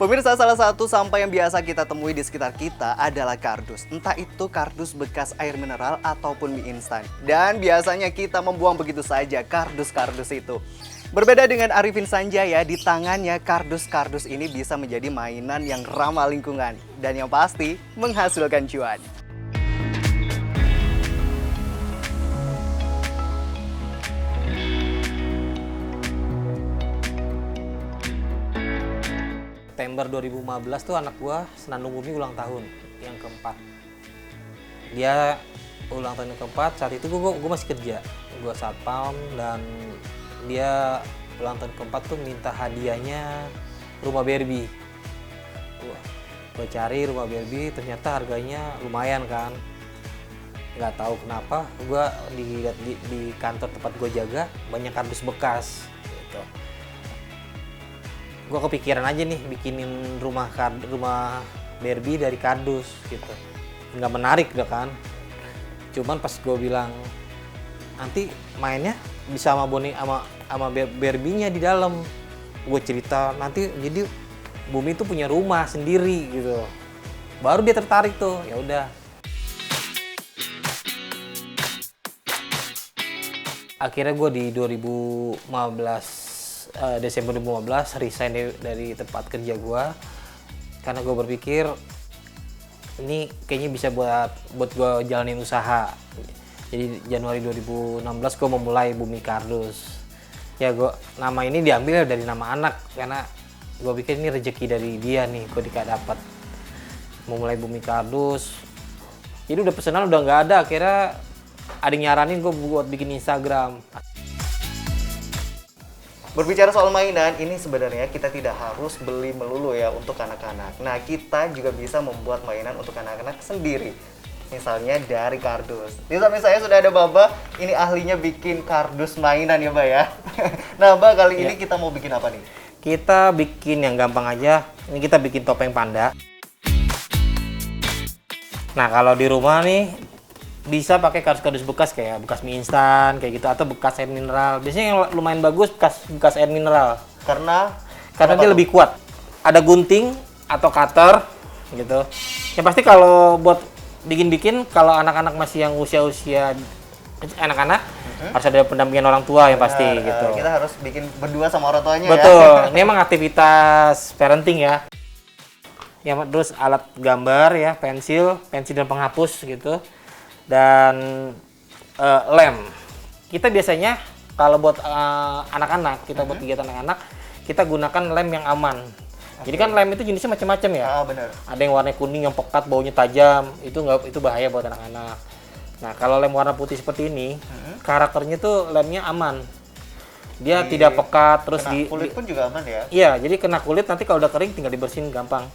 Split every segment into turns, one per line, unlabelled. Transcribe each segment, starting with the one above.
Pemirsa, salah satu sampah yang biasa kita temui di sekitar kita adalah kardus. Entah itu kardus bekas air mineral ataupun mie instan. Dan biasanya kita membuang begitu saja kardus-kardus itu. Berbeda dengan Arifin Sanjaya, di tangannya kardus-kardus ini bisa menjadi mainan yang ramah lingkungan. Dan yang pasti, menghasilkan cuan.
September 2015 tuh anak gua Senandung Bumi ulang tahun yang keempat. Dia ulang tahun yang keempat, saat itu gua masih kerja. Gua satpam dan dia ulang tahun keempat tuh minta hadiahnya rumah Barbie. Gua cari rumah Barbie, ternyata harganya lumayan kan. Nggak tahu kenapa, gua di kantor tempat gua jaga banyak kardus bekas gitu. Gue kepikiran aja nih bikinin rumah Barbie dari kardus gitu, nggak menarik udah kan. Cuman pas gue bilang nanti mainnya bisa sama Barbie-nya di dalam, gue cerita nanti jadi Bumi tuh punya rumah sendiri gitu, baru dia tertarik tuh. Ya udah, akhirnya gue di 2015 Desember 2015 resign dari tempat kerja gue karena gue berpikir ini kayaknya bisa buat gue jalanin usaha. Jadi Januari 2016 gue memulai Bumi Kardus. Ya nama ini diambil dari nama anak karena gue pikir ini rezeki dari dia nih, gue dapat memulai Bumi Kardus. Jadi udah pesanan udah nggak ada, akhirnya ada yang nyaranin gue buat bikin Instagram.
Berbicara soal mainan, ini sebenarnya kita tidak harus beli melulu ya untuk anak-anak. Nah, kita juga bisa membuat mainan untuk anak-anak sendiri. Misalnya dari kardus. Di samping saya sudah ada Baba, ini ahlinya bikin kardus mainan ya, Mbak ya. Nah, Mbak, kali ini kita mau bikin apa nih?
Kita bikin yang gampang aja. Ini kita bikin topeng panda. Nah, kalau di rumah nih bisa pakai kardus-kardus bekas kayak bekas mie instan kayak gitu atau bekas air mineral. Biasanya yang lumayan bagus bekas air mineral. Karena dia lebih kuat. Ada gunting atau cutter gitu. Yang pasti kalau buat bikin kalau anak-anak masih yang usia anak-anak harus ada pendampingan orang tua yang pasti gitu.
Kita harus bikin berdua sama orang tuanya.
Betul. Ini emang aktivitas parenting ya. Yang terus alat gambar ya, pensil dan penghapus gitu. Dan lem. Kita biasanya kalau buat anak-anak, kita buat kegiatan anak-anak, kita gunakan lem yang aman. Jadi kan lem itu jenisnya macam-macam ya.
Benar.
Ada yang warna kuning yang pekat, baunya tajam, itu bahaya buat anak-anak. Nah, kalau lem warna putih seperti ini, karakternya tuh lemnya aman. Dia tidak pekat, terus
kulit pun juga aman ya.
Iya, jadi kena kulit nanti kalau udah kering tinggal dibersihin gampang.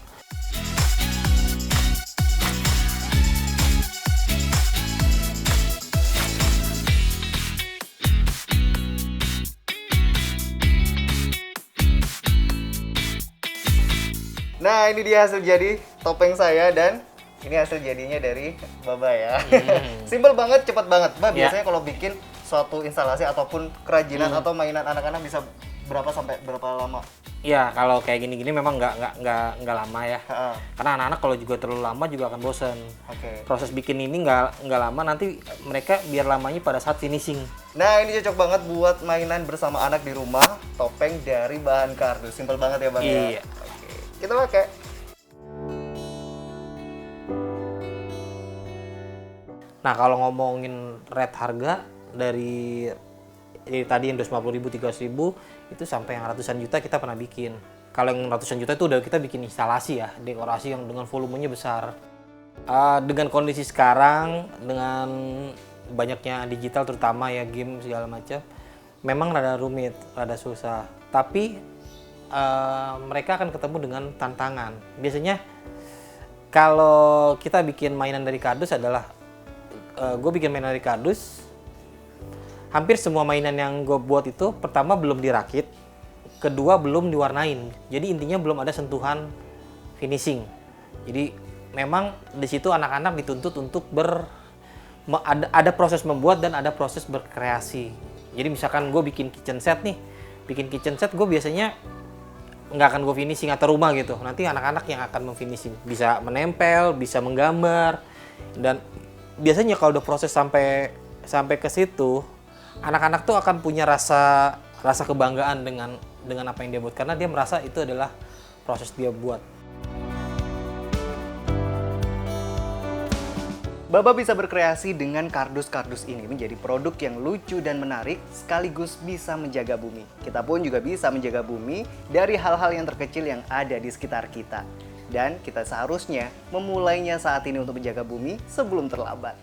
Nah, ini dia hasil jadi topeng saya dan ini hasil jadinya dari Baba ya. Simpel banget, cepat banget. Mbak, biasanya kalau bikin suatu instalasi ataupun kerajinan atau mainan anak-anak bisa sampai berapa lama?
Iya, kalau kayak gini-gini memang nggak lama ya. Karena anak-anak kalau juga terlalu lama juga akan bosen. Proses bikin ini nggak lama, nanti mereka biar lamanya pada saat finishing.
Nah, ini cocok banget buat mainan bersama anak di rumah, topeng dari bahan kardus. Simpel banget ya, Bang.
Iya.
Kita pakai.
Nah, kalau ngomongin rate harga dari tadi yang 250.000, 300.000 itu sampai yang ratusan juta kita pernah bikin. Kalau yang ratusan juta itu udah kita bikin instalasi ya, dekorasi yang dengan volumenya besar. Dengan kondisi sekarang, dengan banyaknya digital terutama ya game segala macam, memang rada rumit, rada susah. Tapi mereka akan ketemu dengan tantangan. Biasanya kalau kita bikin mainan dari kardus adalah gue bikin mainan dari kardus, hampir semua mainan yang gue buat itu pertama belum dirakit, kedua belum diwarnain. Jadi intinya belum ada sentuhan finishing. Jadi memang di situ anak-anak dituntut untuk ada proses membuat dan ada proses berkreasi. Jadi misalkan gue bikin kitchen set gue biasanya nggak akan gue finishing atau rumah gitu. Nanti anak-anak yang akan memfinishing, bisa menempel, bisa menggambar. Dan biasanya kalau udah proses sampai ke situ, anak-anak tuh akan punya rasa kebanggaan dengan apa yang dia buat, karena dia merasa itu adalah proses dia buat.
Baba bisa berkreasi dengan kardus-kardus ini menjadi produk yang lucu dan menarik, sekaligus bisa menjaga bumi. Kita pun juga bisa menjaga bumi dari hal-hal yang terkecil yang ada di sekitar kita. Dan kita seharusnya memulainya saat ini untuk menjaga bumi sebelum terlambat.